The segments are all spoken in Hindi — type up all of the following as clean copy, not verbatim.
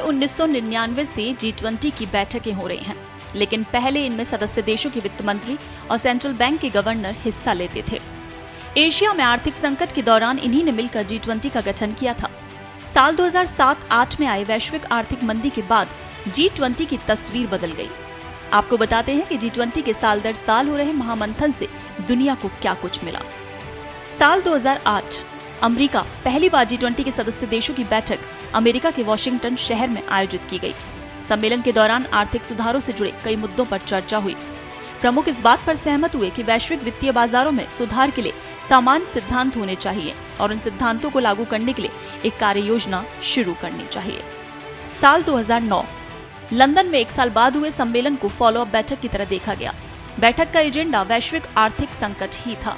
1999 से G20 की बैठकें हो रही हैं, लेकिन पहले इनमें सदस्य देशों के वित्त मंत्री और सेंट्रल बैंक के गवर्नर हिस्सा लेते थे। एशिया में आर्थिक संकट के दौरान इन्हीं ने मिलकर G20 का गठन किया था। साल 2007-8 में आए वैश्विक आर्थिक मंदी के बाद G20 की तस्वीर बदल गई। आपको बताते हैं कि G20 के साल दर साल हो रहे महामंथन से दुनिया को क्या कुछ मिला। साल 2008 अमेरिका पहली बार G20 के सदस्य देशों की बैठक अमेरिका के वॉशिंगटन शहर में आयोजित की गई। सम्मेलन के दौरान आर्थिक सुधारों से जुड़े कई मुद्दों पर चर्चा हुई। प्रमुख इस बात पर सहमत हुए कि वैश्विक वित्तीय बाजारों में सुधार के लिए समान सिद्धांत होने चाहिए और उन सिद्धांतों को लागू करने के लिए एक कार्य योजना शुरू करनी चाहिए। साल 2009 लंदन में एक साल बाद हुए सम्मेलन को फॉलो अप बैठक की तरह देखा गया। बैठक का एजेंडा वैश्विक आर्थिक संकट ही था।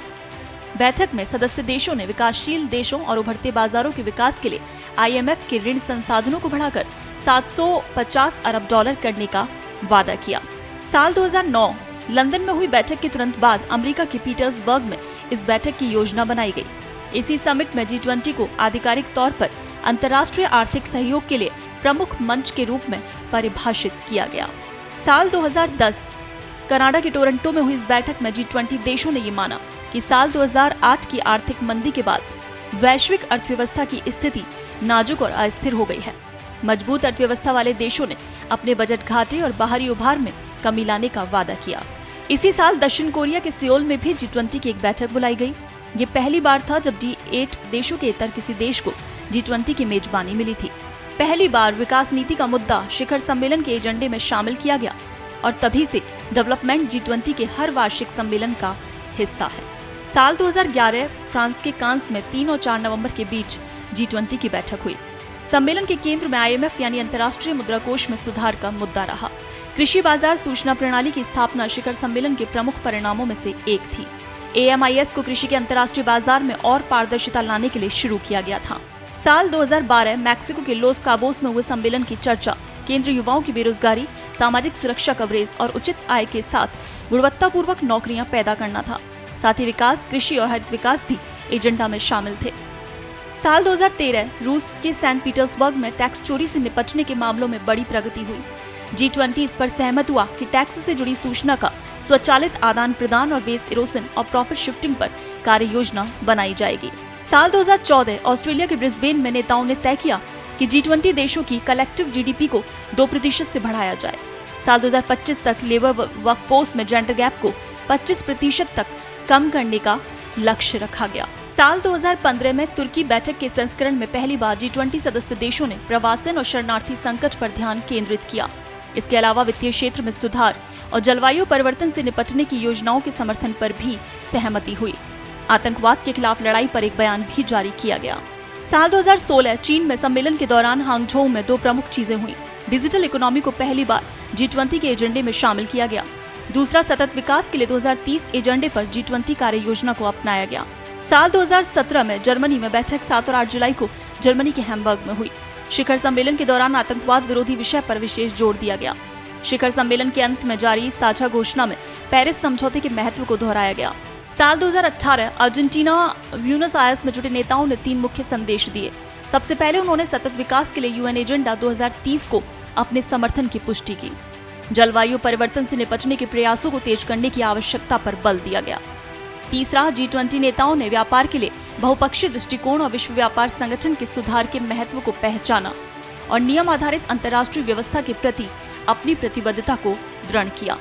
बैठक में सदस्य देशों ने विकासशील देशों और उभरते बाजारों के विकास के लिए IMF के ऋण संसाधनों को बढ़ाकर 750 अरब डॉलर करने का वादा किया। साल 2009 लंदन में हुई बैठक के तुरंत बाद अमेरिका के पीटर्सबर्ग में इस बैठक की योजना बनाई गई। इसी समिट में G20 को आधिकारिक तौर पर अंतर्राष्ट्रीय आर्थिक सहयोग के लिए प्रमुख मंच के रूप में परिभाषित किया गया। साल 2010 कनाडा के टोरंटो में हुई इस बैठक में G20 देशों ने ये माना कि साल 2008 की आर्थिक मंदी के बाद वैश्विक अर्थव्यवस्था की स्थिति नाजुक और अस्थिर हो गई है। मजबूत अर्थव्यवस्था वाले देशों ने अपने बजट घाटे और बाहरी उभार में कमी लाने का वादा किया। इसी साल दक्षिण कोरिया के सियोल में भी G20 की एक बैठक बुलाई गई। ये पहली बार था जब G8 देशों के इतर किसी देश को G20 की मेजबानी मिली थी। पहली बार विकास नीति का मुद्दा शिखर सम्मेलन के एजेंडे में शामिल किया गया और तभी से डेवलपमेंट G20 के हर वार्षिक सम्मेलन का हिस्सा है। साल 2011 फ्रांस के कांस में 3 और 4 नवंबर के बीच G20 की बैठक हुई। सम्मेलन के केंद्र में IMF यानी अंतर्राष्ट्रीय मुद्रा कोष में सुधार का मुद्दा रहा। कृषि बाजार सूचना प्रणाली की स्थापना शिखर सम्मेलन के प्रमुख परिणामों में से एक थी। AMIS को कृषि के अंतर्राष्ट्रीय बाजार में और पारदर्शिता लाने के लिए शुरू किया गया था। साल 2012 मैक्सिको के लोस काबोस में हुए सम्मेलन की चर्चा केंद्र युवाओं की बेरोजगारी, सामाजिक सुरक्षा कवरेज और उचित आय के साथ गुणवत्तापूर्वक नौकरियां पैदा करना था। साथ ही विकास, कृषि और हरित विकास भी एजेंडा में शामिल थे। साल 2013 रूस के सेंट पीटर्सबर्ग में टैक्स चोरी से निपटने के मामलों में बड़ी प्रगति हुई। G20 इस पर सहमत हुआ कि टैक्स से जुड़ी सूचना का स्वचालित आदान प्रदान और बेस इरोसन और प्रॉफिट शिफ्टिंग पर कार्य योजना बनाई जाएगी। साल 2014 ऑस्ट्रेलिया के ब्रिस्बेन में नेताओं ने तय किया कि G20 देशों की कलेक्टिव GDP को 2% से बढ़ाया जाए। साल 2025 तक लेबर वर्कफोर्स में जेंडर गैप को 25% तक कम करने का लक्ष्य रखा गया। साल 2015 में तुर्की बैठक के संस्करण में पहली बार G20 सदस्य देशों ने प्रवासन और शरणार्थी संकट पर ध्यान केंद्रित किया। इसके अलावा वित्तीय क्षेत्र में सुधार और जलवायु परिवर्तन से निपटने की योजनाओं के समर्थन पर भी सहमति हुई। आतंकवाद के खिलाफ लड़ाई पर एक बयान भी जारी किया गया। साल 2016 चीन में सम्मेलन के दौरान हांगझोउ में 2 प्रमुख चीजें हुई। डिजिटल इकोनॉमी को पहली बार G20 के एजेंडे में शामिल किया गया। दूसरा, सतत विकास के लिए 2030 एजेंडे पर G20 कार्य योजना को अपनाया गया। साल 2017 में जर्मनी में बैठक 7 और 8 जुलाई को जर्मनी के हैम्बर्ग में हुई। शिखर सम्मेलन के दौरान आतंकवाद विरोधी विषय पर विशेष जोर दिया गया। शिखर सम्मेलन के अंत में जारी साझा घोषणा में पेरिस समझौते के महत्व को दोहराया गया। साल 2018 अर्जेंटीना ब्यूनस आयर्स में जुटे नेताओं ने 3 मुख्य संदेश दिए। सबसे पहले उन्होंने सतत विकास के लिए UN एजेंडा 2030 को अपने समर्थन की पुष्टि की। जलवायु परिवर्तन से निपटने के प्रयासों को तेज करने की आवश्यकता पर बल दिया गया। तीसरा, G20 नेताओं ने व्यापार के लिए बहुपक्षीय दृष्टिकोण और विश्व व्यापार संगठन के सुधार के महत्व को पहचाना और नियम आधारित अंतर्राष्ट्रीय व्यवस्था के प्रति अपनी प्रतिबद्धता को दृढ़ किया।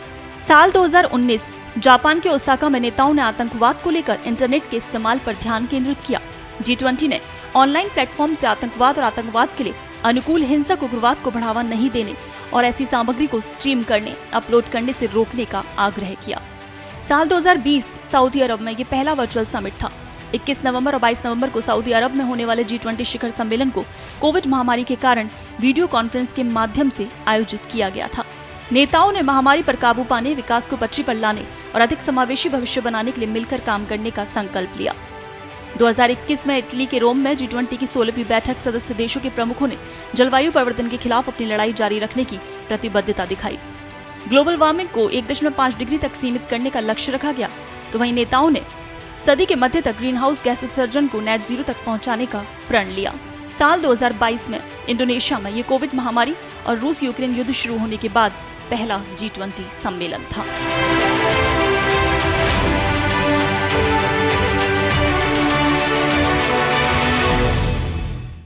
साल 2019 जापान के ओसाका में नेताओं ने आतंकवाद को लेकर इंटरनेट के इस्तेमाल पर ध्यान केंद्रित किया। G20 ने ऑनलाइन प्लेटफॉर्म से आतंकवाद और आतंकवाद के लिए अनुकूल हिंसक उग्रवाद को बढ़ावा नहीं देने और ऐसी सामग्री को स्ट्रीम करने, अपलोड करने से रोकने का आग्रह किया। साल 2020 सऊदी अरब में ये पहला वर्चुअल समिट था। 21 नवंबर और 22 नवंबर को सऊदी अरब में होने वाले G20 शिखर सम्मेलन को कोविड महामारी के कारण वीडियो कॉन्फ्रेंस के माध्यम से आयोजित किया गया था। नेताओं ने महामारी पर काबू पाने, विकास को पटरी पर लाने और अधिक समावेशी भविष्य बनाने के लिए मिलकर काम करने का संकल्प लिया। 2021 में इटली के रोम में G20 की 16वीं बैठक सदस्य देशों के प्रमुखों ने जलवायु परिवर्तन के खिलाफ अपनी लड़ाई जारी रखने की प्रतिबद्धता दिखाई। ग्लोबल वार्मिंग को 1.5 डिग्री तक सीमित करने का लक्ष्य रखा गया, तो वहीं नेताओं ने सदी के मध्य तक ग्रीन हाउस गैस उत्सर्जन को नेट जीरो तक पहुंचाने का प्रण लिया। साल 2022 में इंडोनेशिया में ये कोविड महामारी और रूस यूक्रेन युद्ध शुरू होने के बाद पहला G20 सम्मेलन था।